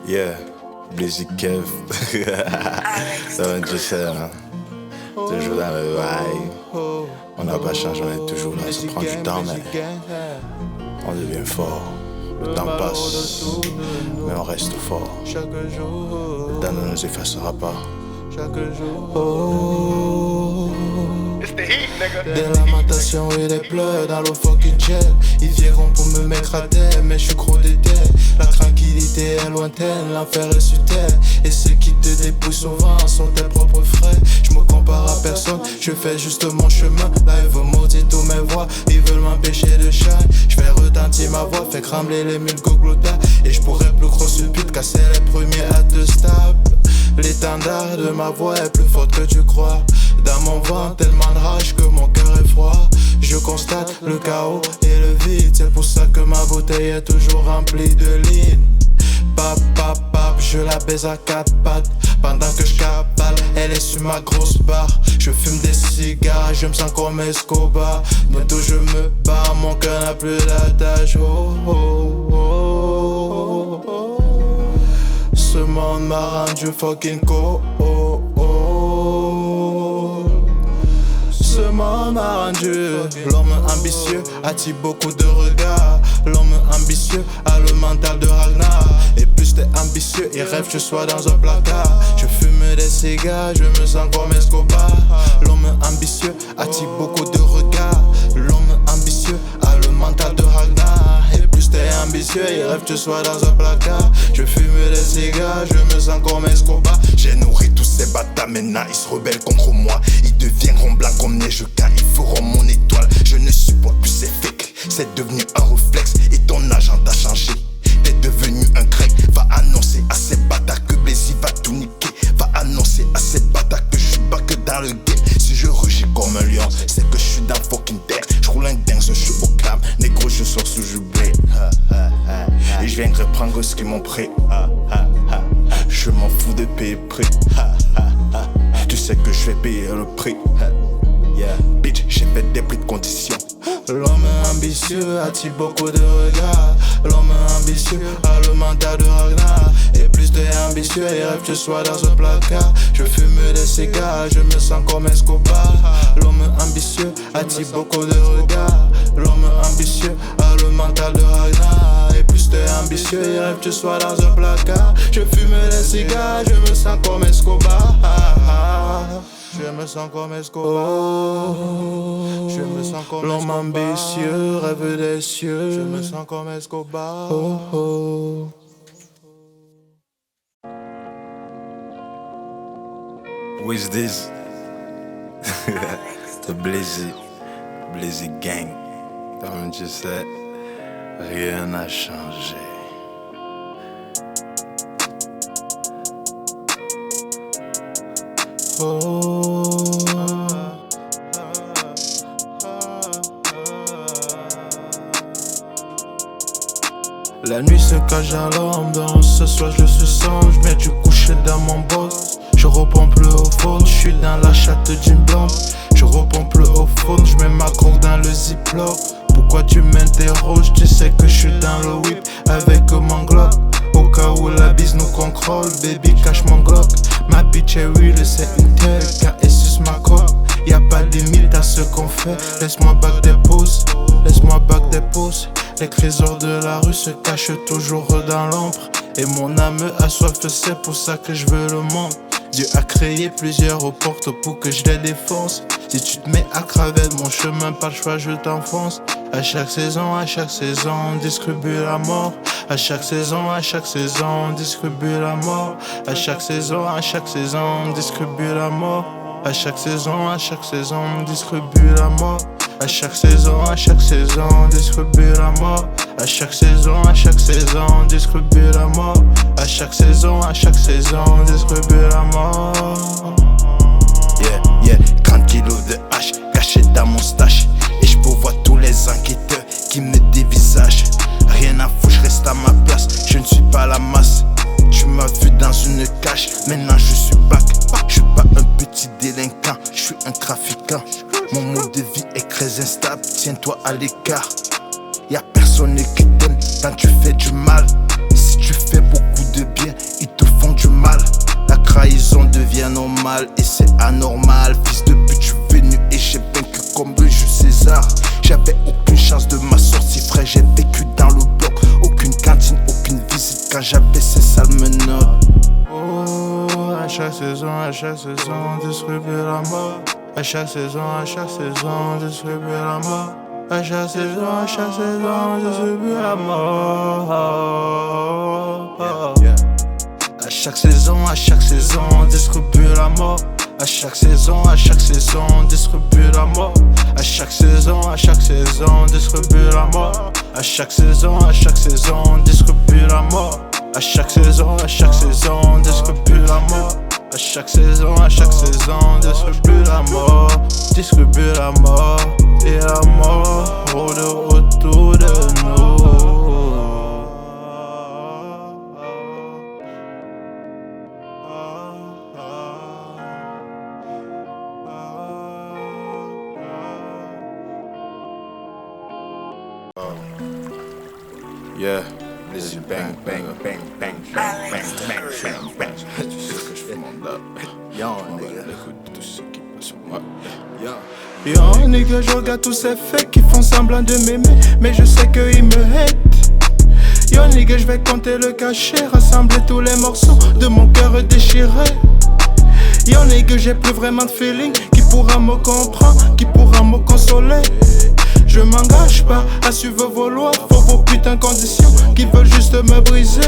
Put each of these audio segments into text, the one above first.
Yeah, Blizzy Kev. Ça va juste ça. Toujours dans le vibe. On n'a pas changé, on est toujours là. Ça prend du temps, mais on devient fort. Le temps passe, mais on reste fort. Le temps ne nous effacera pas. Des lamentations et des pleurs dans le fucking jet. Ils viendront pour me mettre à terre, mais je suis gros déter. La tranquillité est lointaine, l'enfer est sur terre. Et ceux qui te dépouillent souvent sont tes propres frères. Je me compare à personne, je fais juste mon chemin. Là ils veulent maudire tous mes voix, ils veulent m'empêcher de shine. Je fais retentir ma voix, fait cramer les mille goglotas. Et je pourrais plus gros stupide, casser les premiers à deux stable. L'étendard de ma voix est plus forte que tu crois. Dans mon ventre, tellement de rage que mon cœur est froid. Je constate le chaos et le vide. C'est pour ça que ma bouteille est toujours remplie de ligne. Pap, pap, pap, je la baise à quatre pattes. Pendant que je cabale, elle est sur ma grosse barre. Je fume des cigares, je me sens comme Escobar. Bientôt je me bats, mon cœur n'a plus d'attache. Oh, oh, oh, oh, oh. Ce monde m'a rendu fucking cold. Ce monde m'a rendu. L'homme ambitieux attire beaucoup de regards. L'homme ambitieux a le mental de Ragnar. Et plus t'es ambitieux, il rêve que je sois dans un placard. Je fume des cigares, je me sens comme Escobar. L'homme ambitieux attire beaucoup de regards. L'homme ambitieux a le mental de Ragnar. Et plus t'es ambitieux, il rêve que je sois dans un placard. Je fume des cigares, je me sens comme Escobar. J'ai nourri tous ces bâtards, maintenant ils se rebellent contre moi. Ils deviendront blancs comme neige car ils feront mon étoile. Je ne supporte plus ces fakes, c'est devenu un réflexe. Et ton agent a changé, t'es devenu un grec. Va annoncer à ces bâtards que Blizzy va tout niquer. Va annoncer à ces bâtards que je suis pas que dans le game. Si je rugis comme un lion, c'est que je suis dans fucking terre. Je roule un dingue, je suis au clam. Négro, je sors sous je blé. Et je viens de reprendre ce qu'ils m'ont pris. Je m'en fous de payer prix. Tu sais que je vais payer le prix. Bitch, j'ai fait des prix de conditions. L'homme ambitieux attire beaucoup de regards. L'homme ambitieux a le mental de Ragnar. Et plus t'es ambitieux, il rêve que je sois dans un placard. Je fume des cigares, je me sens comme Escobar. L'homme ambitieux attire beaucoup de regards. L'homme ambitieux a le mental de Ragnar. Et plus t'es ambitieux, il rêve que je sois dans un placard. Je fume des cigares, je me sens comme Escobar. Je me sens comme Escobar. Je me sens comme l'homme ambitieux, rêve des cieux. Je me sens comme Escobar. Oh, oh. Who is this? The Blizzy Gang. Comme tu sais, rien n'a changé. La nuit se cache dans l'ombre, ce soir je suis sombre, je mets du coucher dans mon boss. Je reprends plus au fond, je suis dans la chatte d'une blonde. Je reprends plus au fond, je mets ma coque dans le ziploc. Pourquoi tu m'interroges, tu sais que je suis dans le whip avec mon glock. Au cas où la bise nous contrôle, baby cache mon glock. Ma bitch est real, c'est une telle, car elle suce ma coque. Y'a pas de limite à ce qu'on fait, laisse-moi back des pouces. Laisse-moi back des pouces. Les trésors de la rue se cachent toujours dans l'ombre. Et mon âme a soif, c'est pour ça que je veux le monde. Dieu a créé plusieurs portes pour que je les défonce. Si tu te mets à travers mon chemin, pas le choix, je t'enfonce. À chaque saison, on distribue la mort. À chaque saison, on distribue la mort. À chaque saison, on distribue la mort. À chaque saison, on distribue la mort. À chaque saison, on distribue la mort. À chaque saison, on distribue la mort. À chaque saison, on distribue la mort. Yeah, 30 kilos de hache cachés dans mon stash. Et je pourvois tous les enquêteurs qui me dévisagent. Rien à foutre, je reste à ma place, je ne suis pas la masse. Tu m'as vu dans une cage, maintenant je suis back. Je suis pas un petit délinquant, je suis un trafiquant. Mon mode de vie est très instable, tiens-toi à l'écart. Y'a personne qui t'aime quand tu fais du mal. Si tu fais beaucoup de bien, j'avais ces sales menottes. Oh, à chaque saison, distribue la mort. À chaque saison, distribue la mort. À chaque saison, distribue la mort. À chaque saison, distribue la mort. À chaque saison, distribue la mort. À chaque saison, distribue la mort. À chaque saison, distribue la mort. À chaque saison, distribue la mort. À chaque saison, distribue la mort. Distribue la mort. Et la mort rôde autour de nous. Yeah, this is bang, bang, bang, bang, bang, bang, bang, bang, bang. Tu sais que je fais mon dab. Yo, nigga, écoute tout ce qui passe sur moi. Yo, nigga, je regarde tous ces fakes qui font semblant de m'aimer, mais je sais qu'ils me hate. Yo, nigga, je vais compter le cachet, rassembler tous les morceaux de mon cœur déchiré. Yo, nigga, j'ai plus vraiment de feeling. Qui pourra me comprendre, qui pourra me consoler? Je m'engage pas à suivre vos lois, pour vos putains conditions qui veulent juste me briser.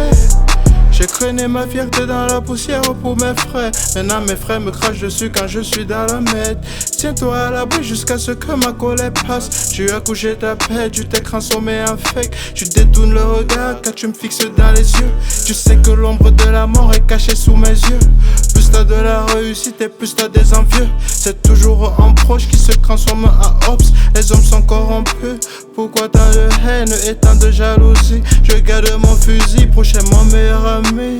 J'ai traîné ma fierté dans la poussière pour mes frères. Maintenant mes frères me crachent dessus quand je suis dans la merde. Tiens-toi à l'abri jusqu'à ce que ma colère passe. Tu as couché ta paix, tu t'es transformé en fake. Tu détournes le regard quand tu me fixes dans les yeux. Tu sais que l'ombre de la mort est cachée sous mes yeux. Plus t'as de la réussite et plus t'as des envieux. C'est toujours un proche qui se transforme en ops. Les hommes sont corrompus. Pourquoi tant de haine et tant de jalousie? Je garde mon fusil, prochainement meilleur ami.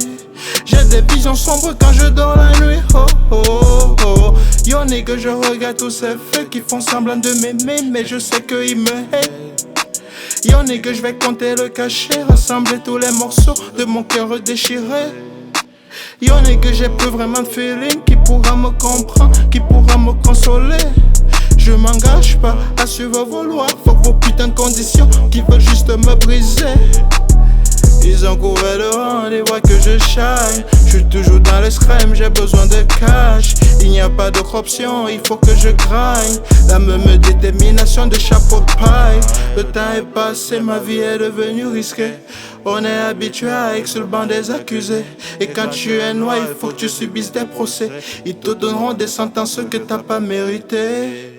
J'ai des visions sombres quand je dors la nuit. Oh oh oh. Yo nigga, je regarde tous ces faits qui font semblant de m'aimer, mais je sais qu'ils me hate. Yo nigga, je vais compter le cachet, rassembler tous les morceaux de mon cœur déchiré. Yo nigga, j'ai plus vraiment de feeling. Qui pourra me comprendre, qui pourra me consoler? Je m'engage pas à suivre vos lois, faut vos putains de conditions qui veulent juste me briser. Ils ont couvert de honte, ils voient que je shine. Je suis toujours dans l'escrime, j'ai besoin de cash. Il n'y a pas d'autre option, il faut que je grind. La même détermination de chapeau de paille. Le temps est passé, ma vie est devenue risquée. On est habitué à être sur le banc des accusés. Et quand tu es noir, il faut que tu subisses des procès. Ils te donneront des sentences que t'as pas méritées.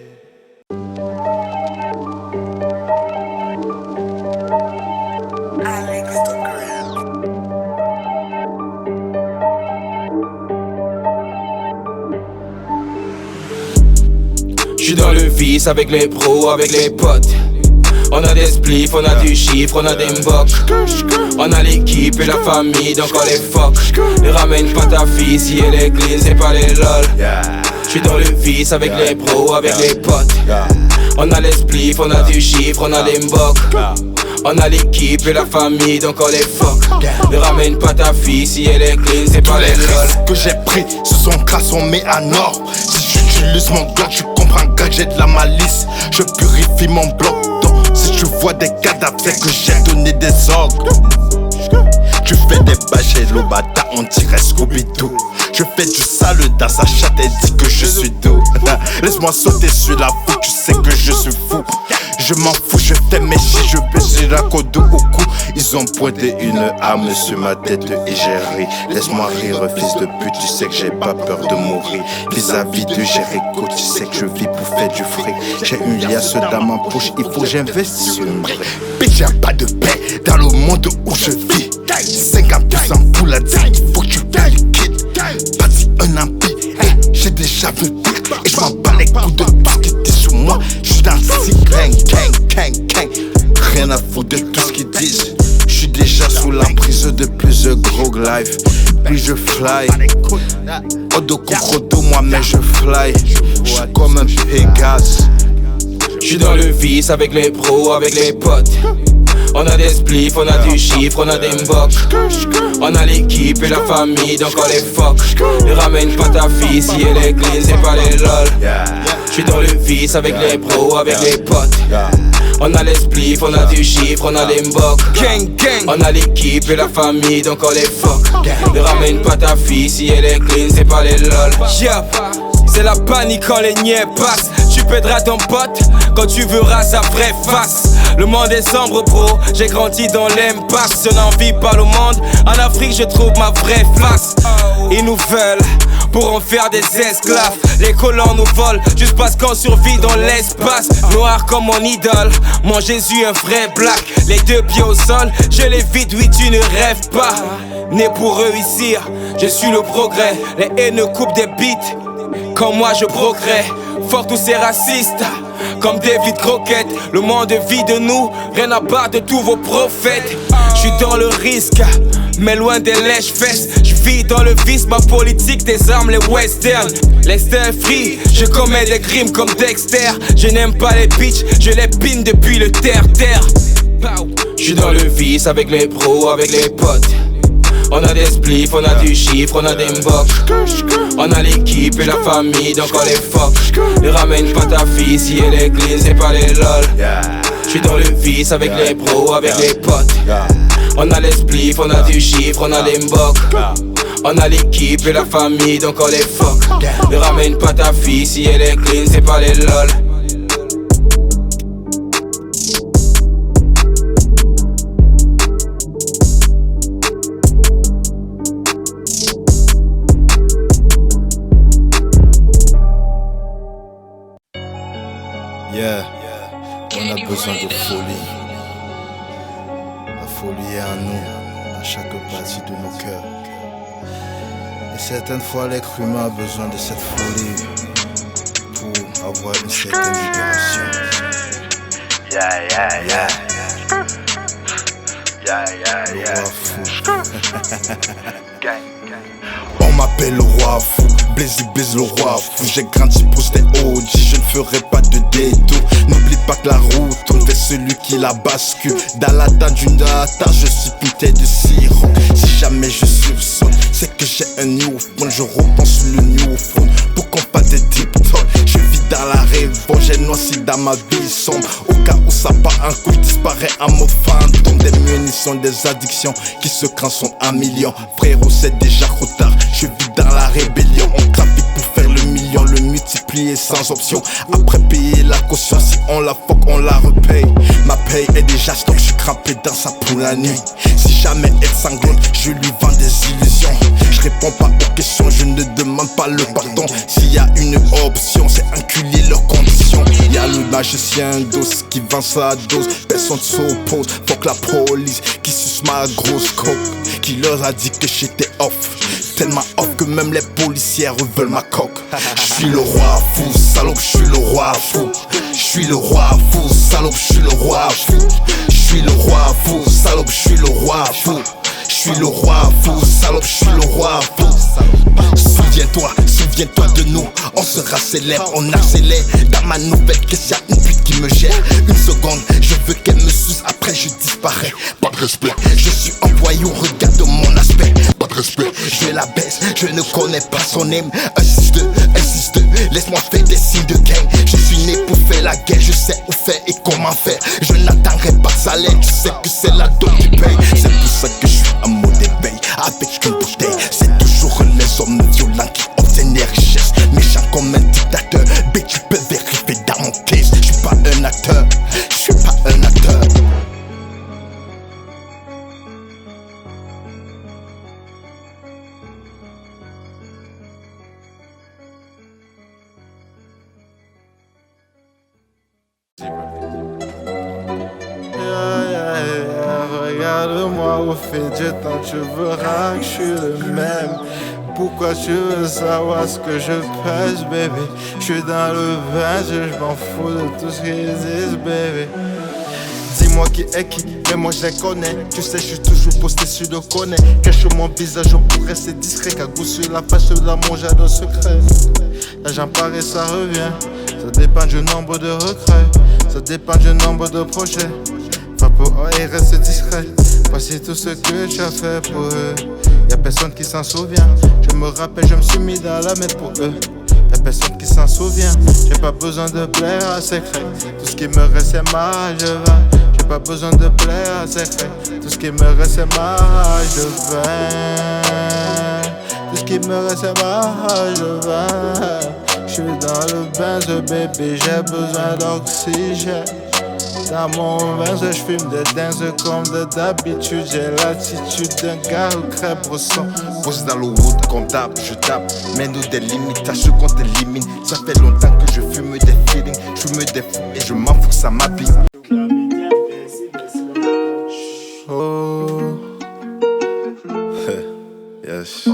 J'suis dans le vice avec les pros, avec les potes. On a des spliffs, on a du chiffre, on a des mbocs. On a l'équipe et la famille, donc on les fuck. Ne ramène pas ta fille si elle est clean, c'est pas les lol. J'suis dans le vice avec les pros, avec les potes. On a les spliffs, on a du chiffre, on a des mbocs. On a l'équipe et la famille, donc on les fuck. Ne ramène pas ta fille si elle est clean, c'est pas les lol. Que j'ai pris, ce sont crassons mais à nord. Si j'utilise mon Glock, tu comprends que j'ai de la malice. Je purifie mon bloc. Si tu vois des cadavres, c'est que j'ai donné des ordres. Tu fais des bâches et l'obata, on dirait Scooby-Doo. Je fais du sale dans sa chatte et dis que je suis doux. Laisse-moi sauter sur la foule, tu sais que je suis fou. Je m'en fous, je fais mes chies, je baisse la côte au cou. Ils ont pointé une arme sur ma tête et j'ai ri. Laisse-moi rire, fils de pute, tu sais que j'ai pas peur de mourir. Vis-à-vis de Jéricho, tu sais que je vis pour faire du fric. J'ai une liasse dans ma poche, il faut que j'investisse sur une vraie. Bitch, y'a pas de paix dans le monde où je vis. 50% pour la dîme, il faut que tu payes liquide. Bâti un empire, j'ai déjà vu pire. Et j'm'en bats les coups de tout qui dit sur moi. J'suis dans le cycle, gang. Rien à foutre de tout ce qu'ils disent. J'suis déjà sous l'emprise de plusieurs gros lives. Puis je fly. Odo Kokrodo, moi mais je fly. J'suis comme un Pégase. J'suis dans le vice avec les pros, avec les potes. On a des spliffs, on a du chiffre, on a des mbocs. On a l'équipe et la famille, donc on les fuck. Ne ramène pas ta fille si elle est clean, c'est pas les lol. J'suis dans le vice avec les pros, avec les potes. On a l'esprit, on a du chiffre, on a les mbocs. Gang, gang. On a l'équipe et la famille, donc on les fuck. Ne ramène pas ta fille si elle est clean, c'est pas les lol. Yep. C'est la panique quand les niais passent. Tu pèteras ton pote quand tu verras sa vraie face. Le monde est sombre bro, j'ai grandi dans l'impasse. Je n'en vis pas le monde, en Afrique je trouve ma vraie face. Ils nous veulent pour en faire des esclaves. Les colons nous volent juste parce qu'on survit dans l'espace. Noir comme mon idole, mon Jésus un vrai black. Les deux pieds au sol, je les vide, oui tu ne rêves pas. Né pour réussir, je suis le progrès. Les haineux coupent des beats, comme moi je progresse. Fort tous ces racistes, comme David Croquette. Le monde vit de nous, rien à part de tous vos prophètes. J'suis dans le risque, mais loin des lèche-fesses. J'vis dans le vice, ma politique des armes, les westerns. Lester free, je commets des crimes comme Dexter. Je n'aime pas les bitches, je les pine depuis le terre-terre. J'suis dans le vice avec les pros, avec les potes. On a des spliffs, on a du chiffre, on a des mbocs. On a l'équipe et la famille, donc on les fuck. Ne ramène pas ta fille si elle est clean, c'est pas les lol. J'suis dans le vice avec les pros, avec les potes. On a les spliffs, on a du chiffre, on a des mbocs. On a l'équipe et la famille, donc on les fuck. Ne ramène pas ta fille si elle est clean, c'est pas les lol. Yeah, on a besoin de folie. La folie est en nous, dans chaque partie de nos cœurs. Et certaines fois, l'être humain a besoin de cette folie pour avoir une certaine libération. Yeah, yeah, yeah. Yeah, yeah, Le yeah. roi fou. On m'appelle le roi fou, Blazy Blaze le roi fou. J'ai grandi pour cet OG, je ne ferai pas de détour. N'oublie pas que la route tourne vers celui qui la bascule. Dans la dent d'une data, je suis putain de sirop. Si jamais je sursaute, c'est que j'ai un new phone. Je repense sur le new phone pour qu'on fasse des deep talk. Je vis dans la révolte, j'ai noirci dans ma vie sombre. Au cas où ça part un coup, il disparaît un mot fantôme. Des munitions, des addictions qui se sont en millions. Frérot, c'est déjà trop tard, je vis dans la rébellion. On trafique pour faire le million, le multiplier sans option. Après payer la caution, si on la fuck, on la repaye. Ma paye est déjà stock, je suis crampé dans ça pour la nuit. Si jamais elle sanglote, je lui vends des illusions. Je réponds pas aux questions, je ne demande pas le pardon. S'il y a une option, c'est enculer leurs conditions. Y'a le magicien d'os qui vend sa dose. Personne s'oppose, fuck la police qui suce ma grosse coke. Qui leur a dit que j'étais off, tellement off que même les policières veulent ma coque. Je suis le roi fou, salope, je suis le roi fou. Je suis le roi fou, salope, je suis le roi fou. Je suis le roi fou, salope, je suis le roi fou. Je suis le roi fou, salope, je suis le roi fou. Souviens-toi, souviens-toi de nous, on sera célèbre, on accélère. Dans ma nouvelle caisse, y'a une pute qui me gère. Une seconde, je veux qu'elle me suce, après je disparais. Pas de respect, je suis un voyou, regarde mon aspect. Pas de respect, je la baisse, je ne connais pas son name. Un 6-2, un 6-2, laisse-moi faire des signes de gang. Je suis né pour faire la guerre, je sais où faire et comment faire. Je n'attendrai pas de salaire, tu sais que c'est la dot qui paye. C'est pour ça que je suis un mot d'éveil, avec une bouteille. C'est toujours les hommes violents qui obtiennent les richesses. Méchant comme un dictateur, mais tu peux vérifier dans mon case. Je suis pas un acteur, je suis pas un acteur. Regarde-moi au fait du temps, tu verras que je suis le même. Pourquoi tu veux savoir ce que je pèse, bébé? Je suis dans le vin, je m'en fous de tout ce qu'ils disent, bébé. Dis-moi qui est qui, mais moi je les connais. Tu sais, je suis toujours posté sur le connais. Cache mon visage pour rester discret. Cagou sur la face de la manger de secret. L'argent paraît, ça revient. Ça dépend du nombre de recueils. Ça dépend du nombre de projets. Pas pour eux et reste discret. Voici tout ce que tu as fait pour eux. Y'a personne qui s'en souvient. Je me rappelle, je me suis mis dans la merde pour eux. y'a personne qui s'en souvient. J'ai pas besoin de plaire à secret. Tout ce qui me reste c'est ma rage de vin. J'ai pas besoin de plaire à secret. Tout ce qui me reste c'est ma rage de vin. Tout ce qui me reste c'est ma rage de vin. J'suis dans le bain de bébé, j'ai besoin d'oxygène. Dans mon vin, j'fume des danses comme d'habitude. J'ai l'attitude d'un gars au crêpe brosson. Pose dans le wood qu'on tape, je tape. Mets-nous des limites, à ce qu'on t'élimine. Ça fait longtemps que je fume des feelings. J'fume des fous et je m'en fous que ça m'habille. Oh. Yes.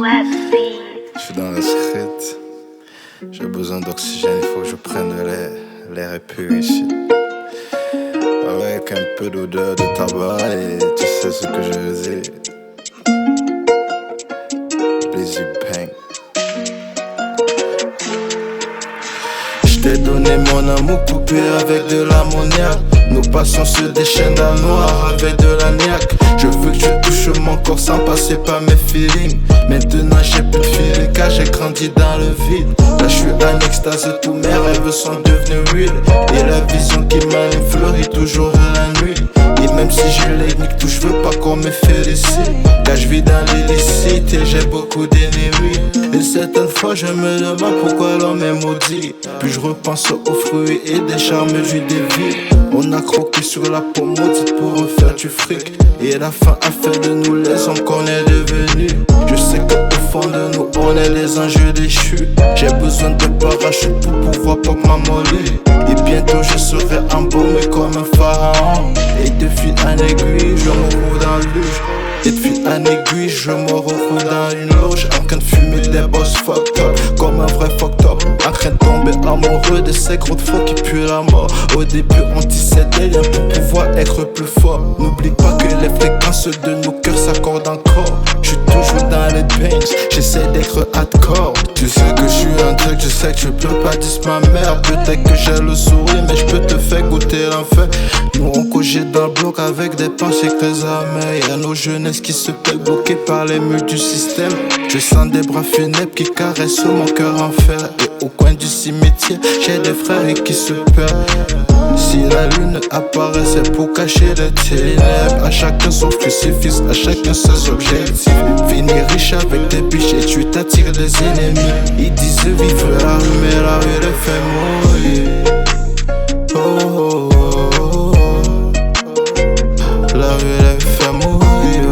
J'suis dans la street. J'ai besoin d'oxygène, il faut que je prenne de l'air. L'air est pur ici. Avec un peu d'odeur de tabac et tu sais ce que je veux dire. Blizzy Bang. J't'ai donné mon amour coupé avec de l'ammoniac. Nos passions se déchaînent dans le noir avec de la niaque. Je veux que tu touches mon corps sans passer par mes feelings. Maintenant j'ai plus de feeling car j'ai grandi dans le vide. Là je suis en extase, tous mes rêves sont devenus huile. Et la vision qui m'anime fleurit toujours la nuit. Et même si je les nique tout, je veux pas qu'on me félicite. Car je vis dans l'illicite et j'ai beaucoup d'ennemis. Et certaines fois je me demande pourquoi l'homme est maudit. Puis je repense aux fruits et des charmes du débit. On a croqué sur la peau maudite pour refaire du fric. Et la fin a fait de nous les hommes qu'on est devenus. Je sais qu'au fond de nous on est les anges déchus. J'ai besoin de parachute pour pouvoir pop ma molly. Et bientôt je serai embaumé comme un pharaon. Et de fil en aiguille je me retrouve dans le luge. Et de fil en aiguille je me retrouve dans une loge. En train de fumer des boss fucked up. Comme un vrai fucked up. En train de tomber amoureux de ces gros de faux qui puent la mort. Au début on tissait des liens pour pouvoir être plus fort. N'oublie pas que les fréquences de nos cœurs s'accordent encore. J'suis toujours dans les bangs, j'essaie d'être hardcore. Tu sais que j'suis un truc, je sais que je peux pas dire ma mère. Peut-être que j'ai le sourire mais j'peux te faire goûter l'enfer. Nous on cogite dans le bloc avec des pensées très amères. Y'a nos jeunesses qui se pèlent bloquées par les murs du système. Je sens des bras funèbres qui caressent mon cœur en fer. Et au coin du cimetière, j'ai des frères qui se perdent. Si la lune apparaît, c'est pour cacher les ténèbres. À chacun son crucifix, à chacun ses objectifs. Finir riche avec des biches et tu t'attires des ennemis. Ils disent vive la rue, mais la rue les fait mourir. Oh, oh, oh, oh, oh. La rue les fait mourir.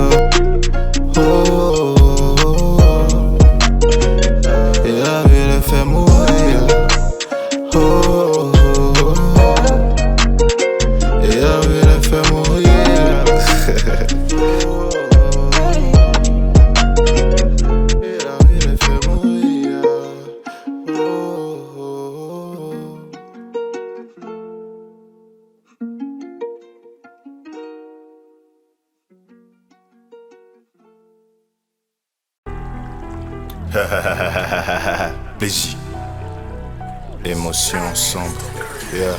Oh, oh, oh, oh. Et la rue les fait mourir. Oh, oh, oh, oh. Et la rue les fait mourir. Plaisir. Émotion sombre. Yeah.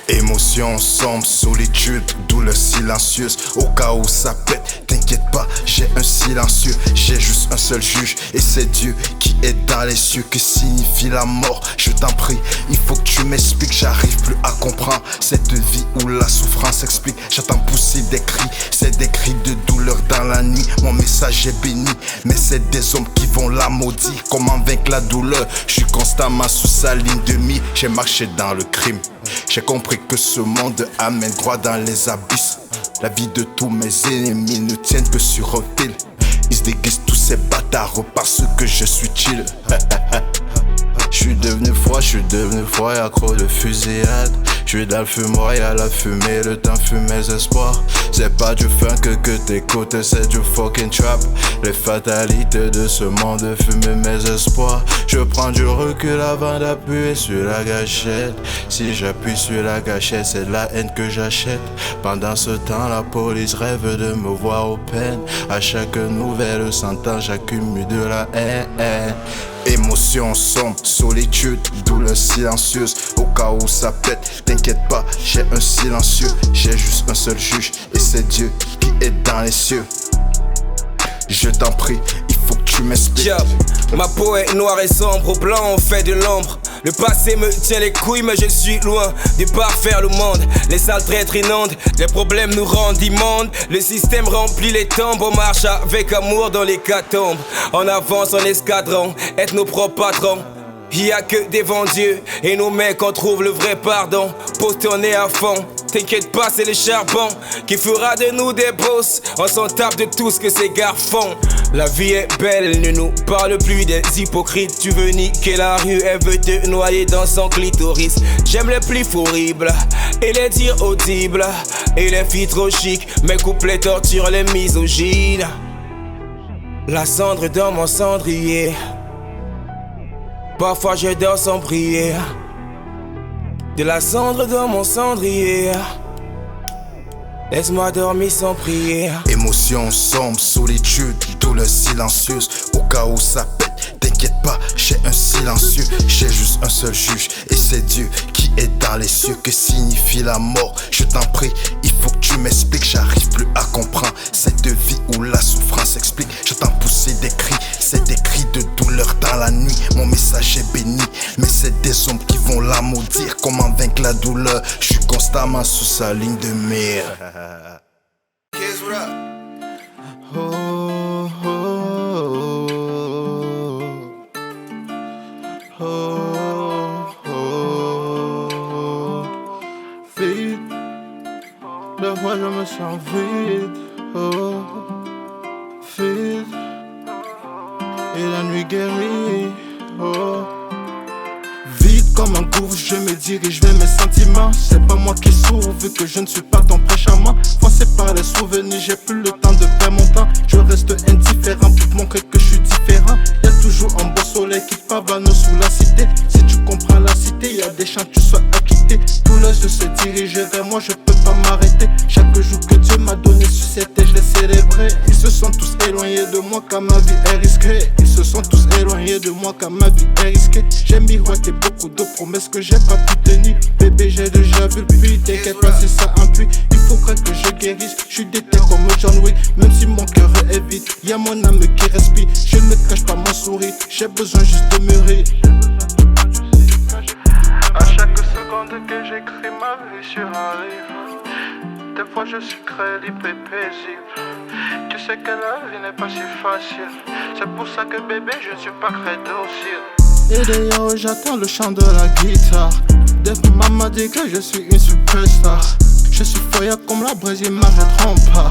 Émotion sombre, solitude, douleur silencieuse. Au cas où ça pète, t'inquiète pas, j'ai un silencieux. J'ai juste un seul juge et c'est Dieu qui est dans les cieux. Que signifie la mort? Je t'en prie, il faut que tu m'expliques. J'arrive plus à comprendre cette vie où la souffrance s'explique. J'entends pousser des cris, c'est des cris de douleur dans la nuit. Mon message est béni, mais c'est des hommes qui vont la maudire. Comment vaincre la douleur? Je suis constamment sous sa ligne de mire. J'ai marché dans le crime. J'ai compris que ce monde amène droit dans les abysses. La vie de tous mes ennemis ne tient que sur un fil. Ils se déguisent tous ces bâtards parce que je suis chill. J'suis devenu froid et accro de fusillade. J'suis dans le fumoir, y'a la fumée, le temps fume mes espoirs. C'est pas du funk que t'écoutes, c'est du fucking trap. Les fatalités de ce monde fument mes espoirs. Je prends du recul avant d'appuyer sur la gâchette. Si j'appuie sur la gâchette, c'est de la haine que j'achète. Pendant ce temps, la police rêve de me voir aux peines. À chaque nouvelle sentence, j'accumule de la haine. Émotion sombre, solitude, douleur silencieuse. Au cas où ça pète, t'inquiète pas, j'ai un silencieux. J'ai juste un seul juge et c'est Dieu qui est dans les cieux. Je t'en prie, il faut que tu m'expliques. Ma peau est noire et sombre, au blanc on fait de l'ombre. Le passé me tient les couilles mais je suis loin du parfaire le monde. Les sales traîtres inondent, les problèmes nous rendent immondes. Le système remplit les tombes, on marche avec amour dans l'hécatombe. On avance en escadron, être nos propres patrons. Y a que devant Dieu et nos mecs on trouve le vrai pardon. Pose ton nez à fond, t'inquiète pas c'est le charbon qui fera de nous des boss. On s'en tape de tout ce que ces gars font. La vie est belle, ne nous parle plus des hypocrites. Tu veux niquer la rue, elle veut te noyer dans son clitoris. J'aime les plis horribles et les dires audibles et les filles trop chic. Mes couplets torturent les misogynes. La cendre dans mon cendrier. Parfois je dors sans prier. De la cendre dans mon cendrier. Laisse-moi dormir sans prier. Émotion sombre, solitude, douleur silencieuse. Au cas où ça pète, t'inquiète pas, j'ai un silencieux. J'ai juste un seul juge et c'est Dieu qui est dans les cieux. Que signifie la mort? Je t'en prie, il faut que tu m'expliques. J'arrive plus à comprendre cette vie où la souffrance explique. J'entends pousser des cris, c'est des cris de douleur dans la nuit. Mon message est béni, mais c'est des ombres qui vont la maudire. Comment vaincre la douleur? Je suis constamment sous sa ligne de mire. Kids, what up? Oh, oh, oh, oh, oh. Vide, des fois je me sens vide, oh, vide, et la nuit guérit, oh. Vide comme un gouffre, je me dirige vers mes sentiments. C'est pas moi qui souffre, vu que je ne suis pas ton prêche à moi. Forcé par les souvenirs, j'ai plus le temps de perdre mon temps. Je reste indifférent pour te montrer que je suis différent. Y'a toujours un beau soleil qui pavane sous la cité. Si tu comprends la cité, y'a des chances que tu sois acquitté. Tout le se dirige vers moi, je peux pas m'arrêter. Chaque jour que Dieu m'a donné sur cette terre, je l'ai célébré. Ils se sont tous éloignés de moi car ma vie est risquée. Ils se sont tous éloignés de moi car ma vie est risquée. J'ai miroité beaucoup de promesses que j'ai pas pu tenir. Bébé, j'ai déjà vu le puits, t'inquiète pas si ça appuie. Il faudrait que je guérisse, je suis déter comme John Wick. Même si mon cœur est vide, y'a mon âme qui respire. Je ne cache pas mon sourire, j'ai besoin juste de mûrir. À chaque seconde que j'écris ma vie sur un livre, des fois je suis très libre et paisible. Tu sais que la vie n'est pas si facile. C'est pour ça que bébé je ne suis pas très docile. Et d'ailleurs j'attends le chant de la guitare. Def maman m'a dit que je suis une superstar. Je suis foyer comme la braise, ils m'arrêteront pas.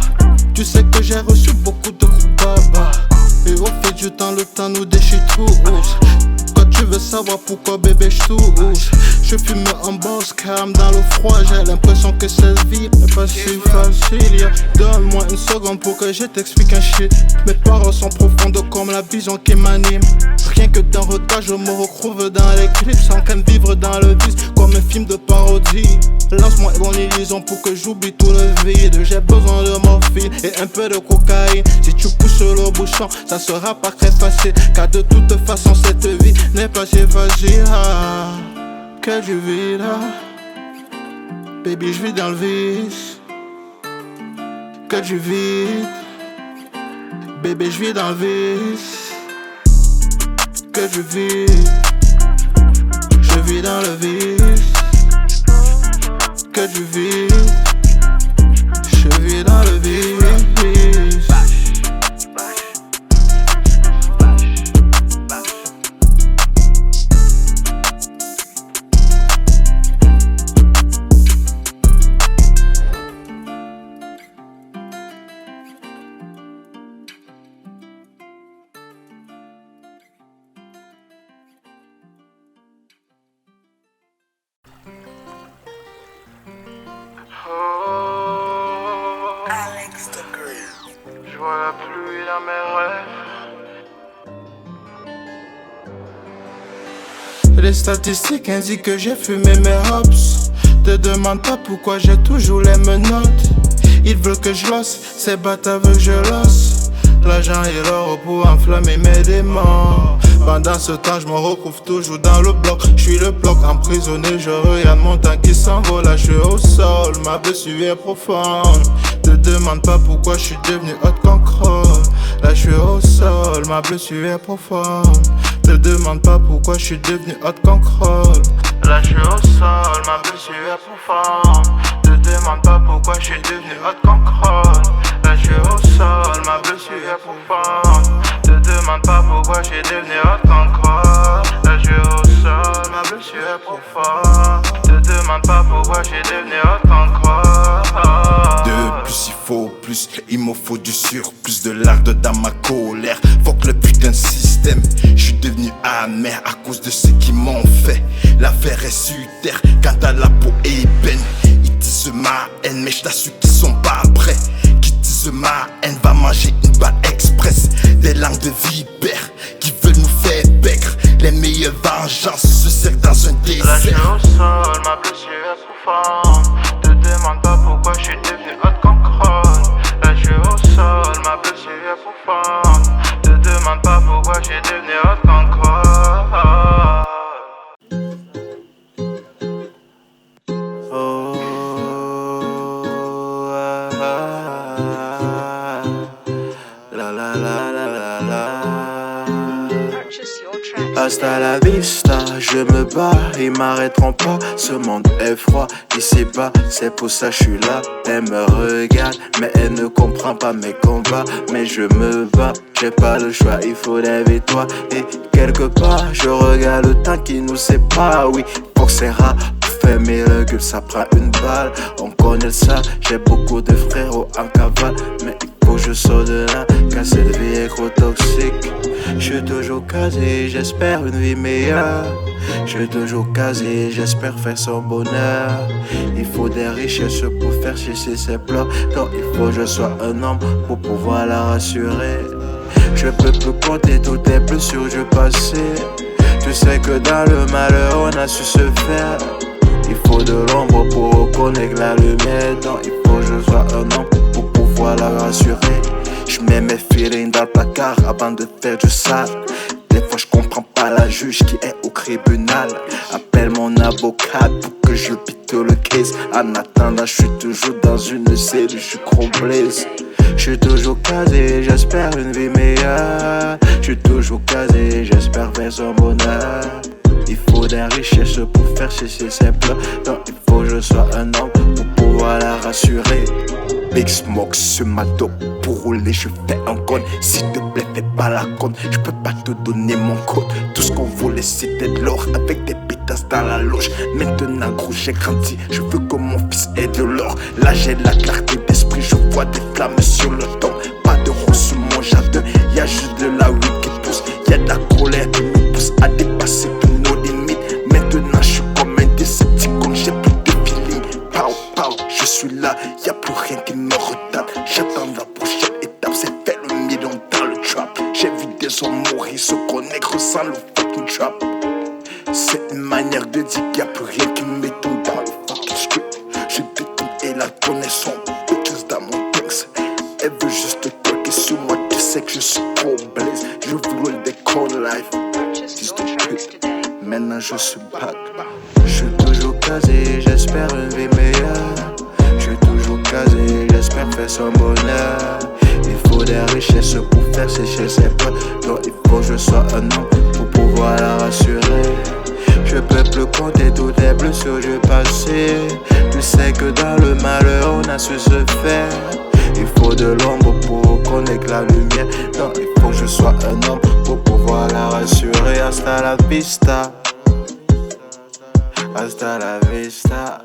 Tu sais que j'ai reçu beaucoup de coups baba. Et au fil du temps, le temps nous déchire tous. Quand tu veux savoir pourquoi bébé je touche, je fume en boss calme dans le froid. J'ai l'impression que cette vie n'est pas si facile. Donne-moi une seconde pour que je t'explique un shit. Mes paroles sont profondes comme la vision qui m'anime. Rien que d'un regard je me retrouve dans les clips. Sans qu'à vivre dans le vice comme un film de parodie. Lance-moi dans l'illusion pour que j'oublie tout le vide. J'ai besoin de morphine et un peu de cocaïne. Si tu pousses le bouchon, ça sera pas très facile. Car de toute façon cette vie n'est pas si facile. Ah, que je vis là, baby je vis dans le vice. Que je vis, baby je vis dans le vice. Que je vis dans le vice. Que je vis dans le vice. Je vois la pluie dans mes rêves. Les statistiques indiquent que j'ai fumé mes hops. Te demande pas pourquoi j'ai toujours les menottes. Ils veulent que je losse, ces bâtards veulent que je losse. L'argent et l'or pour enflammer mes démons. Pendant ce temps je me retrouve toujours dans le bloc. Je suis le bloc emprisonné, je regarde mon temps qui s'envole. Là je suis au sol, ma blessure est profonde. Te demande pas pourquoi je suis devenu hot contrôle. Là je suis au sol, ma blessure est profonde. Te demande pas pourquoi je suis devenu hot contrôle. Là je suis au sol, ma blessure est profonde. Te demande pas pourquoi je suis devenu hot contrôle. Là je suis au sol, ma blessure est profonde. Te demande pas pourquoi je suis devenu hot contrôle. Là je suis au sol, ma blessure est profonde. Te demande pas pourquoi je suis devenu hot contrôle. De plus il faut plus, il me faut du surplus de l'arde dans ma colère. Faut que le putain de système, je suis devenu amer à cause de ce qu'ils m'ont fait. L'affaire est sur terre, quant à la peau ébène. Ils disent ma haine, mais je t'assure qu'ils sont pas prêts. Qui disent ma haine va manger une balle express. Des langues de vipères qui veulent nous faire pègre. Les meilleures vengeances se servent dans un désert. Là je suis au sol, ma blessure est profonde. Te demande pas pourquoi je suis devenu hot contrôle. Là je suis au sol, ma blessure est profonde. Te demande pas pourquoi je suis devenu hot contrôle. Hasta la vista, je me bats, ils m'arrêteront pas. Ce monde est froid, ici bas, c'est pour ça je suis là. Elle me regarde, mais elle ne comprend pas mes combats. Mais je me bats, j'ai pas le choix, il faut des victoires. Et quelque part, je regarde le temps qui nous sépare. Oui, pour c'est rare, pour faire mes reculs, ça prend une balle. On connaît ça, j'ai beaucoup de frérots en cavale. Mais il faut que je sorte de là, car cette vie est trop toxique. Je suis toujours casé, j'espère une vie meilleure. Je suis toujours casé, j'espère faire son bonheur. Il faut des richesses pour faire cesser ses pleurs. Donc il faut que je sois un homme pour pouvoir la rassurer. Je peux plus compter toutes les blessures que je passais. Tu sais que dans le malheur on a su se faire. Il faut de l'ombre pour reconnaître la lumière. Donc il faut que je sois un homme pour pouvoir la rassurer. Je mets mes feelings dans le placard avant de faire du sale. Des fois je comprends pas la juge qui est au tribunal. Appelle mon avocat pour que je pite le case. En attendant je suis toujours dans une cellule, je suis gros blaze. Je suis toujours casé, j'espère une vie meilleure. Je suis toujours casé, j'espère faire son bonheur. Il faut des richesses pour faire cesser ses pleurs. Donc il faut que je sois un homme pour pouvoir la rassurer. Big Smoke sur ma dope pour rouler, je fais un code. S'il te plaît, fais pas la conne. Je peux pas te donner mon code. Tout ce qu'on voulait c'était de l'or avec des pétasses dans la loge. Maintenant gros j'ai grandi, je veux que mon fils ait de l'or. Là j'ai la clarté d'esprit, je vois des flammes sur le temps. Pas de rose sur mon jardin, y'a juste de la weed qui pousse. Y'a de la colère qui me pousse à dépasser tous nos limites. Maintenant je suis comme un décepticon, j'ai plus de feeling. Pow, pow, je suis là, y'a plus rien qui me retarde. J'attends la prochaine étape, c'est faire le million dans le trap. J'ai vu des hommes mourir, se connecter sans le fucking trap. C'est une manière de dire qu'il y a plus rien qui m'étonne dans le fucking street. Je détonne et la connaissance, bitches dans mon texte. Elle veut juste twerker sur moi, tu sais que je suis trop blaze. Je roule des cold life, dis de pute. Maintenant je suis back. Je suis toujours casé, j'espère une vie meilleure. Je suis toujours casé, j'espère faire son bonheur. Il faut des richesses pour faire sécher ses pleurs. Donc il faut que je sois un homme pour pouvoir la rassurer. Je peux plus compter toutes les blessures que j'ai passées. Tu sais que dans le malheur on a su se faire. Il faut de l'ombre pour reconnaître la lumière. Donc il faut que je sois un homme pour pouvoir la rassurer. Hasta la vista. Hasta la vista.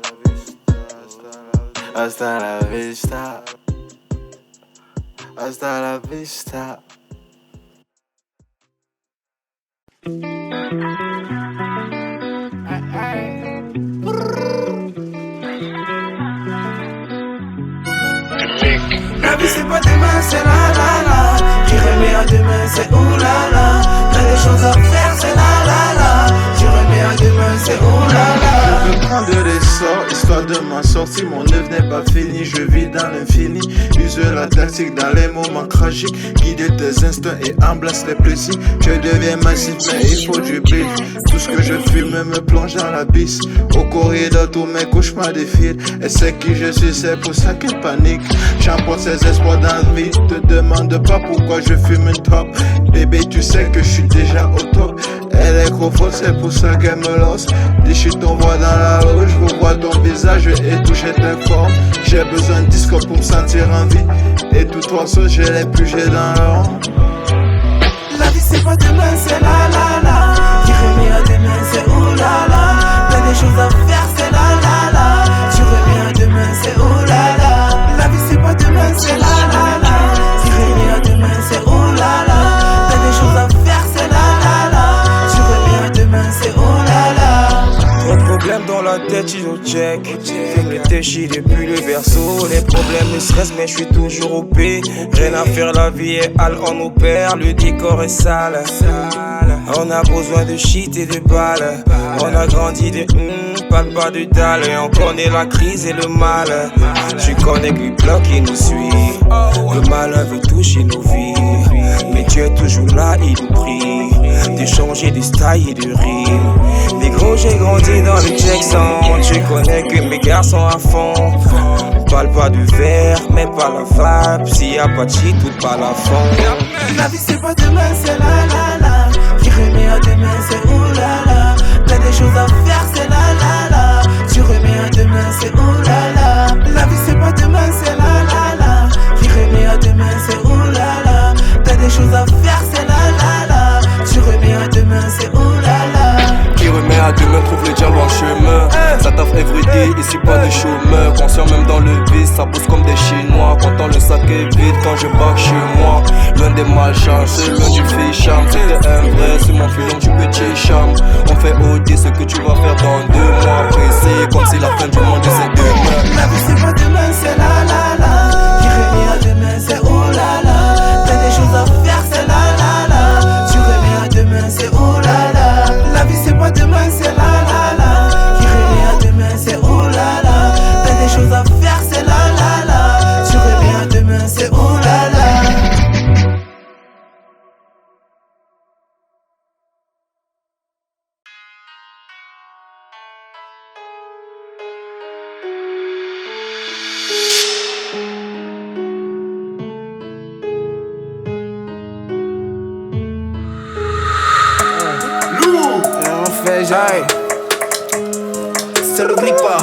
Hasta la vista. Hasta la vista. La vie c'est pas demain, c'est la la la. J'irai mais à demain, c'est oulala. T'as des choses à faire, c'est la la la. J'irai mais à demain, c'est oh là là. Je veux prendre l'essor, histoire de m'en sortir. Mon œuvre n'est pas fini, je vis dans l'infini. Use la tactique dans les moments tragiques. Guider tes instincts et embrasse les plaisirs. Je deviens massif, mais il faut du bif. Tout ce que je fume me plonge dans l'abysse. Au corridor, tous mes cauchemars défilent. Elle sait qui je suis, c'est pour ça qu'elle panique. J'emporte ses espoirs dans la vie. Te demande pas pourquoi je fume une top. Bébé, tu sais que je suis déjà au top. Elle est trop forte, c'est pour ça qu'elle me lance. Déchire ton voix dans la rue, je revois ton visage et toucher tes formes. J'ai besoin de disco pour me sentir en vie. Et tout oiseau, je l'ai pugé dans l'or. La vie c'est pas demain, c'est la la la. Qui remet à demain, c'est oh là là. T'as des choses à faire, c'est la la la. Tu reviens à demain, c'est oh là là. La vie c'est pas demain, c'est la la la. Qui remet à demain, c'est oh là là. T'as des choses à faire, c'est la la la. Tu reviens à demain, c'est oh là là. Trop de problèmes dans la tête, ils ont check. Fait que t'es chier depuis le berceau. Les problèmes me stressent, mais je suis toujours au P. Rien à faire, la vie est hal, on opère. Le décor est sale. On a besoin de shit et de balles. On a grandi de parle pas de dalle. Et on connaît la crise et le mal. Je connais que le bloc qui nous suit. Le malheur veut toucher nos vies. Mais Dieu est toujours là, il nous prie de changer de style et de rire. Les gros, j'ai grandi dans le Jackson. Je connais que mes garçons à fond. Parle pas du verre, mais pas la vibe. S'il y a pas de shit, tout pas la fond. La vie c'est pas demain, c'est la la la. Qui remet à demain, c'est oh là là. T'as des choses à faire, c'est la la la. Tu remets à demain, c'est oh là là. La vie c'est pas demain, c'est la la la. Qui remet à demain, c'est oh là là. T'as des choses à faire, c'est la la la. Tu remets à demain, c'est oh là là. Qui remet à demain, trouve le diable en chemin. Ça taffe everyday, ici pas de chômeur. Conscient même dans le vice, ça pousse comme des chinois. Content le sac est vide quand je back chez moi. Loin des malchances, loin du ficham. C'était un vrai, c'est mon film du petit cham. On fait OD ce que tu vas faire dans 2 mois. Pressé comme si la fin du monde c'est demain. La vie c'est pas demain, c'est la la la. Qui remet à demain, c'est oh là là. T'as des choses à faire, c'est la la la. Tu remets à demain, c'est oh là là. La vie c'est pas demain, c'est la la la. Qui remet à demain, c'est oh là là. T'as des choses à faire, c'est la la la. Tu remets à demain, c'est oh là là. Aïe. C'est le grippa.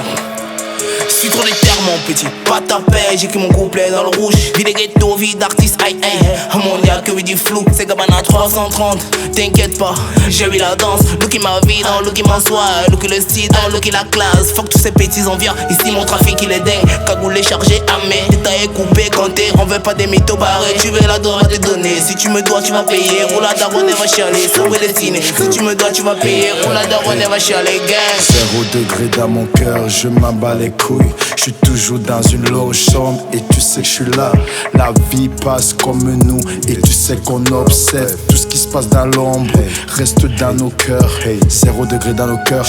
Je suis trop déter mon petit, pas ta paix, j'écris mon couplet dans le rouge. Vie des ghettos, vie d'artiste, aïe aïe. Un monde y'a que du flou, c'est Gabana 330. T'inquiète pas, j'ai eu la danse. Looky ma vie, dans looky ma soie. Looky le style, dans looky la classe. Fuck tous ces petits envieux, ici mon trafic il est dingue. Cagoulé, chargé, armé, détaillé, coupé, compté. On veut pas des mythos barrés, tu veux la droite te donner. Si tu me dois, tu vas payer. Roule la daronne, elle va chialer, ça va destiner. Si tu me dois, tu vas payer. Roule la daronne, elle va chialer, gang. 0 degré dans mon cœur, je m'en bats les couilles. Je suis toujours dans une loge sombre et tu sais que je suis là. La vie passe comme nous et tu sais qu'on observe tout ce qui se passe dans l'ombre. Reste dans nos cœurs, 0 degré dans nos cœurs.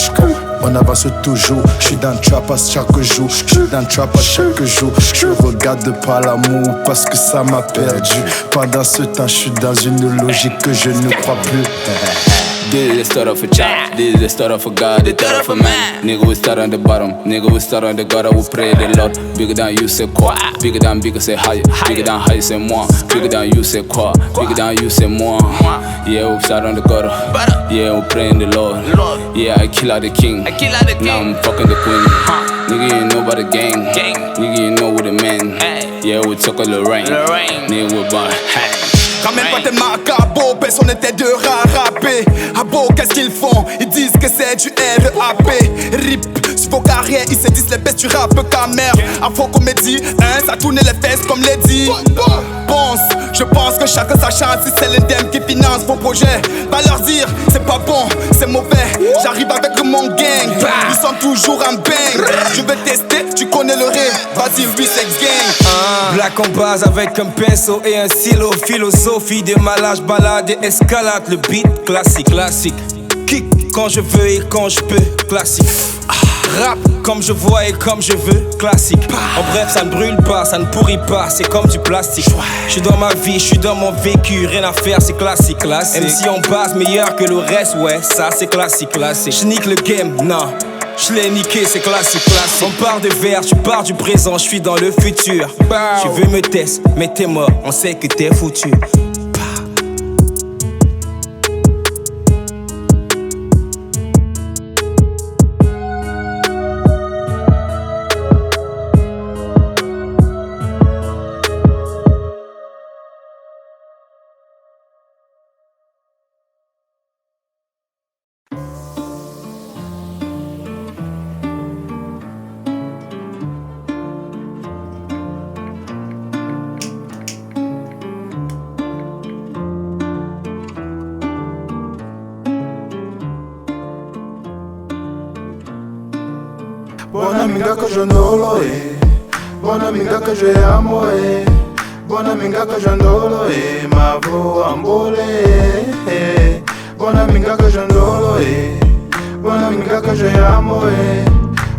On avance toujours, je suis dans le trap à chaque jour. Je suis dans le trap à chaque jour. Je regarde pas l'amour parce que ça m'a perdu. Pendant ce temps, je suis dans une logique que je ne crois plus. This is the start of a child, this is the start of a God, the start of a man. Nigga, we start on the bottom, nigga, we start on the God, I will pray the Lord. Bigger than you, say quoi? Bigger than bigger, say higher. Bigger than higher, say moi. Bigger than you, say quoi? Bigger than you, say moi. Yeah, we start on the God, yeah, we pray in the Lord. Yeah, I kill out the king, now I'm fucking the queen. Nigga, you know about the gang, nigga, you know what the man. Yeah, we took all the rain, nigga, we born. Ramène pas tes macabos, baisse on était deux rapper. Ah beau, qu'est-ce qu'ils font? Ils disent que c'est du RAP. Rip, sur vos carrières, ils se disent les bestes du rap camère. Afro comédie, hein, ça tourne les fesses comme Lady. Je pense que chacun sa chance, si c'est l'indemne qui finance vos projets. Pas leur dire, c'est pas bon, c'est mauvais. J'arrive avec mon gang, ils sont toujours en bang. Je veux tester, tu connais le rêve, vas-y, 8-6 gang. Black en base avec un pinceau et un stylo. Philosophie des malages, balade et escalade. Le beat classique, Kick quand je veux et quand je peux, classique. Rap comme je vois et comme je veux, classique. En bref, ça ne brûle pas, ça ne pourrit pas, c'est comme du plastique. Je suis dans ma vie, je suis dans mon vécu, rien à faire, c'est classique. MC en base meilleur que le reste, ouais, ça c'est classique. Je nique le game, non. Je l'ai niqué, c'est classique. On part de vers, tu pars du présent, je suis dans le futur. Tu veux me tester, mais t'es mort, on sait que t'es foutu. Buona amiga que je ndolo buona amiga que je amo buona amiga que je ndolo ma vo ambole buona amiga que je ndolo buona amiga que je amo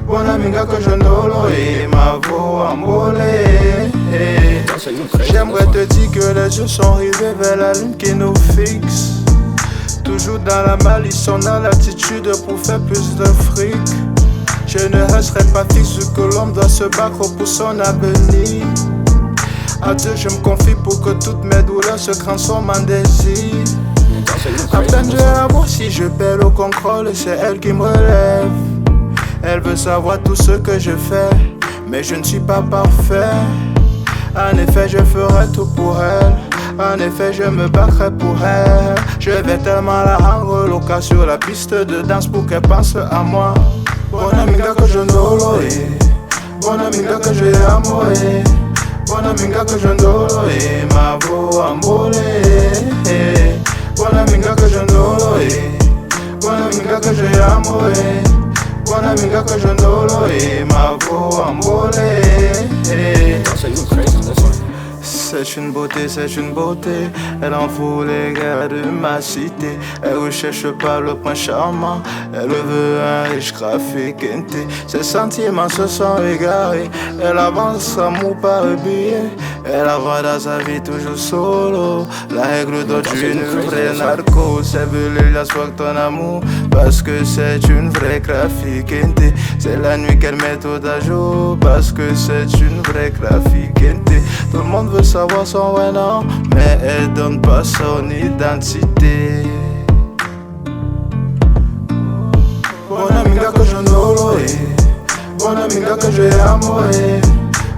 buona amiga que je ndolo ma vo ambole. J'aimerais te dire que les yeux sont rivés vers la lune qui nous fixe. Toujours dans la malice, on a l'attitude pour faire plus de fric. Je ne resterai pas fixe vu que l'homme doit se battre pour son avenir. À Dieu je me confie pour que toutes mes douleurs se transforment en désir. À peine je la vois si je perds le contrôle, c'est elle qui me relève. Elle veut savoir tout ce que je fais, mais je ne suis pas parfait. En effet je ferai tout pour elle, en effet je me battrai pour elle. Je vais tellement la rendre loca sur la piste de danse pour qu'elle pense à moi. Buona amiga que je ndolo buona amiga que je amo buona amiga que je ndolo ma vo ambole buona amiga que je ndolo buona amiga que je amo buona amiga que je ndolo ma vo ambole. C'est une beauté, elle en fout les gars de ma cité. Elle recherche pas le prince charmant, elle veut un riche trafiquante. Ses sentiments se sont égarés, elle avance amour par billet. Elle avance dans sa vie toujours solo. La règle d'or d'une vraie narco, c'est voler la soirée ton amour, parce que c'est une vraie trafiquante. C'est la nuit qu'elle met tout à jour, parce que c'est une vraie trafiquante. Tout le monde veut savoir son vrai nom, mais elle donne pas son identité. Buona amiga que je ndolo buona amiga que je amo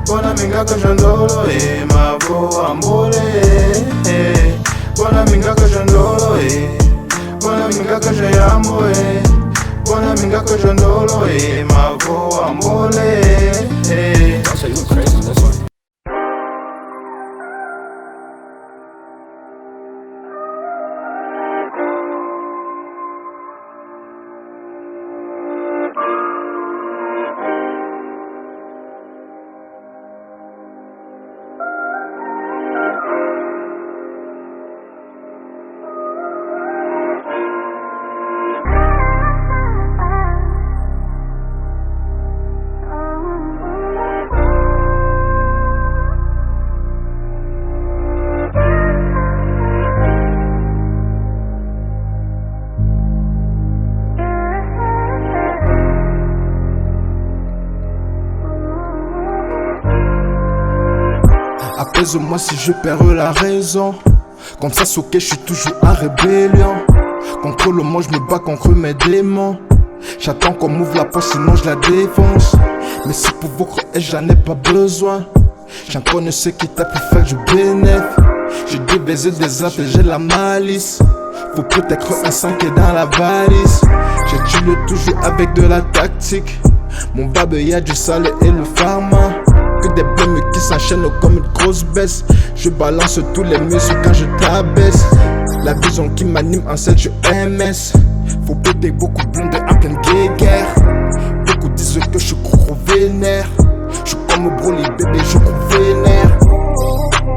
buona amiga que je ndolo ma vo ambole buona amiga que je ndolo buona amiga que je amo buona amiga que je ndolo ma vo ambole. Apaise-moi si je perds la raison. Comme ça, Soké, je suis toujours en rébellion. Contre le monde, je me bats contre mes démons. J'attends qu'on m'ouvre la porte, sinon je la défonce. Mais si pour votre aide, j'en ai pas besoin. J'en connais ceux qui tapent pour faire du bénéfice. J'ai débaisé des appels, j'ai la malice. Faut peut-être un sang qui est dans la valise. J'ai tué toujours avec de la tactique. Mon barbe, y'a du sale et le pharma. Que des blêmes qui s'enchaînent comme une grosse baisse. Je balance tous les muscles quand je t'abaisse. La vision qui m'anime en cette je MS. Faut péter beaucoup blonde en pleine guerre. Beaucoup disent que je suis gros vénère. Je suis comme Broly bébé, je suis vénère.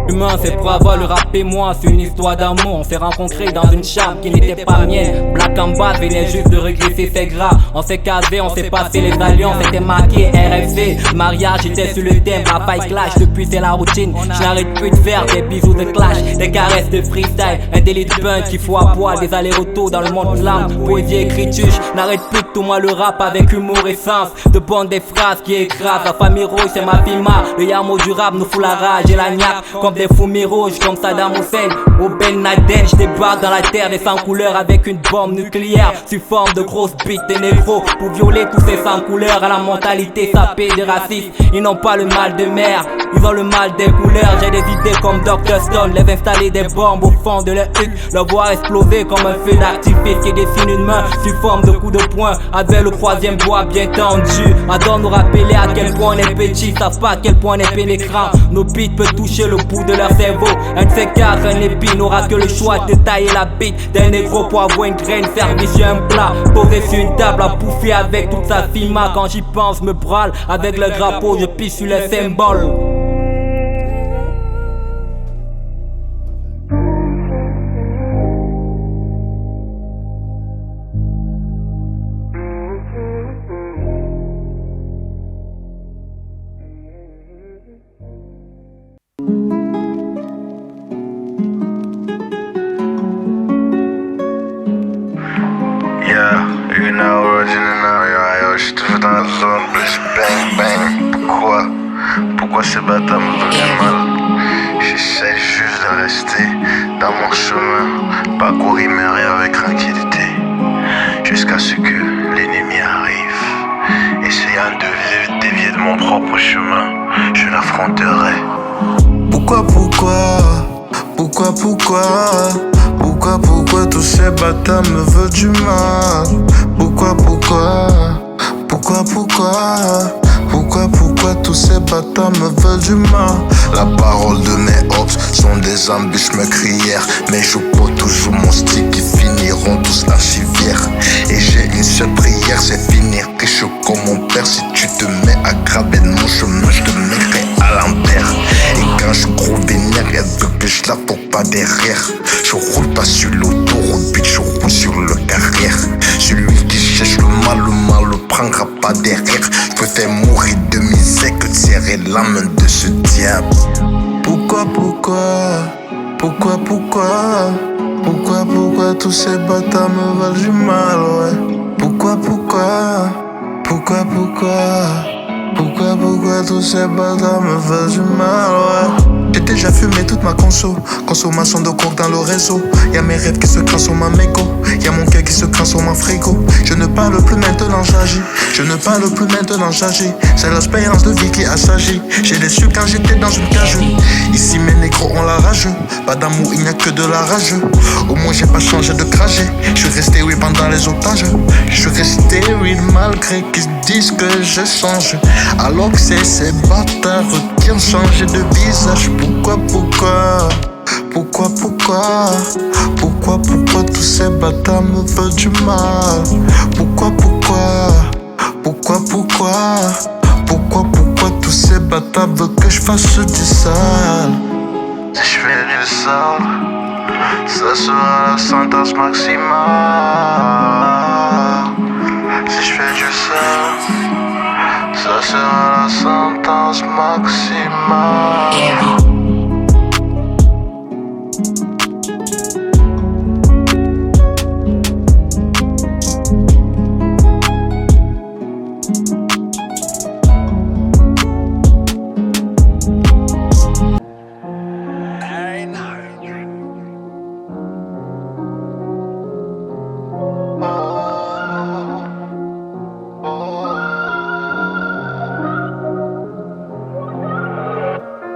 Humain, c'est pour avoir le rap et moi, c'est une histoire d'amour. On s'est rencontrés dans une chambre qui n'était pas mienne. Black and Bad venait juste de régresser ses gras. On s'est casé, on s'est passé les alliances, c'était marqué RFC. Mariage, j'étais sur le thème, la paille clash. Depuis c'est la routine, je n'arrête plus de faire des bisous de clash, des caresses de freestyle, un délit de punch qu'il faut à poil, des allers-retours dans le monde slam. Poésie, écriture, n'arrête plus de tout moi le rap avec humour et sens. De bonnes des phrases qui écrasent. La famille rouge c'est ma filma. Le yamo du rap nous fout la rage et la niaque. Comme des fumées rouges comme Saddam Hussein au Ben Laden. Je débarque dans la terre des sans couleurs avec une bombe nucléaire sous forme de grosses bites des négros pour violer tous ces sans couleurs à la mentalité sapée des racistes. Ils n'ont pas le mal de mer, ils ont le mal des couleurs. J'ai des idées comme Dr Stone, les installer des bombes au fond de leur huc, le voir exploser comme un feu d'artifice qui dessine une main sous forme de coup de poing avec le troisième doigt bien tendu. Adore nous rappeler à quel point on est petit, savent pas à quel point on est pénétrant. Nos beats peuvent toucher le bout de leur cerveau. Un de ces quatre, un épi n'aura que le choix de tailler la bite d'un négro pour avoir une graine servie sur un plat, posé sur une table à bouffer avec toute sa fima. Quand j'y pense, me brûle avec le drapeau, je pisse sur les symboles. Je suis toujours dans la zone, plus bang bang. Pourquoi ces bâtards me veulent du mal? J'essaie juste de rester dans mon chemin, parcourir mes rêves avec tranquillité, jusqu'à ce que l'ennemi arrive. Essayant de dévier de mon propre chemin, je l'affronterai. Pourquoi tous ces bâtards me veulent du mal? Pourquoi tous ces bâtards me veulent du mal? La parole de mes hops sont des embûches meurtrières, mais je porte toujours mon stick qui finiront tous à civière. Et j'ai une seule prière, c'est finir riche comme mon père. Si tu te mets à graber de mon chemin, je te mettrai à l'envers. Et quand je gros vénère, elle veut que je la porte pas derrière. Je roule pas sur l'autoroute, bitch, je roule sur le carrière. Celui qui cherche le mal le prendra pas derrière. Je préfère mourir de misère que de serrer la main de ce diable. Pourquoi tous ces bâtards me veulent du mal, ouais? Pourquoi tous ces bâtards me veulent du mal, ouais? J'ai déjà fumé toute ma consommation de coke dans le réseau. Y'a mes rêves qui se transforment en mégots, y'a mon cœur qui se transforme en frigo. Je ne parle plus maintenant, j'agis. C'est l'expérience de vie qui assagit. J'ai déçu quand j'étais dans une cage. Ici mes négros ont la rage. Pas d'amour, il n'y a que de la rage. Au moins j'ai pas changé de trajet. Je suis resté oui pendant les otages. Je suis resté oui malgré qu'ils disent que je change. Alors que c'est ces bâtards qui ont changé de visage. Pourquoi tous ces bâtards me veulent du mal? Pourquoi tous ces bâtards veulent que je fasse du sale? Si je fais du sale, ça sera la sentence maximale. Si je fais du sale, ça sera la sentence maximale.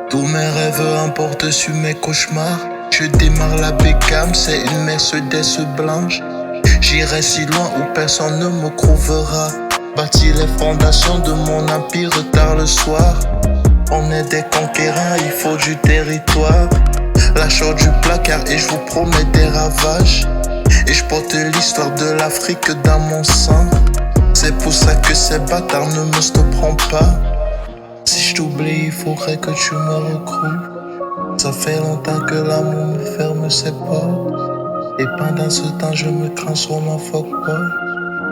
Tous mes rêves emportent sur mes cauchemars. Je démarre la Beckham, c'est une Mercedes blanche. J'irai si loin où personne ne me trouvera. Bâtir les fondations de mon empire tard le soir. On est des conquérants, il faut du territoire. Lâchons du placard et je vous promets des ravages. Et je porte l'histoire de l'Afrique dans mon sang. C'est pour ça que ces bâtards ne me stopperont pas. Si je t'oublie, il faudrait que tu me recoues. Ça fait longtemps que l'amour me ferme ses portes. Et pendant ce temps je me transforme en fuckboy.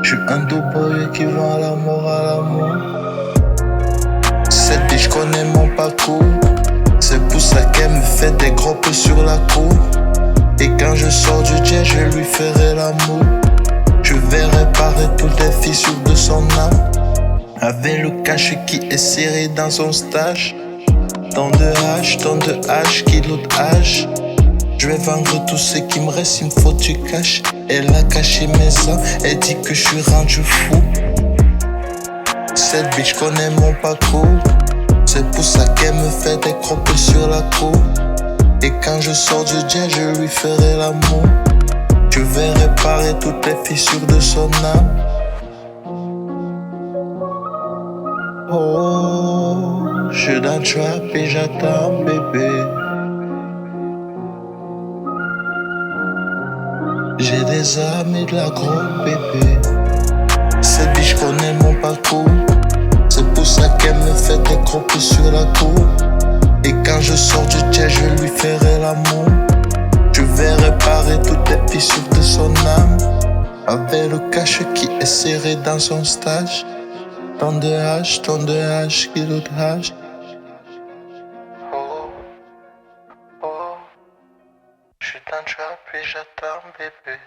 Je suis un doux boy qui va à la mort à l'amour. Cette bitch connaît mon parcours. C'est pour ça qu'elle me fait des gros peu sur la cour. Et quand je sors du jet, je lui ferai l'amour. Je vais réparer toutes les fissures de son âme. Avec le cash qui est serré dans son stage. Tant de hache, kilos de hache. Je vais vendre tout ce qui me reste, il me faut du cash. Elle a caché mes sangs, elle dit que je suis rendu fou. Cette bitch connaît mon parcours. C'est pour ça qu'elle me fait des croppes sur la cour. Et quand je sors du jet, je lui ferai l'amour. Je vais réparer toutes les fissures de son âme. Oh, je suis dans le trap et j'attends bébé. J'ai des amis de la grosse bébé. Cette bitch connaît mon parcours. C'est pour ça qu'elle me fait des croppes sur la cour. Et quand je sors du jet, je lui ferai l'amour. Je vais réparer toutes les fissures de son âme. Avec le cash qui est serré dans son stage. Tant de hache, kilos de hache. Oh, oh, je suis dans le trap et j'attends bébé.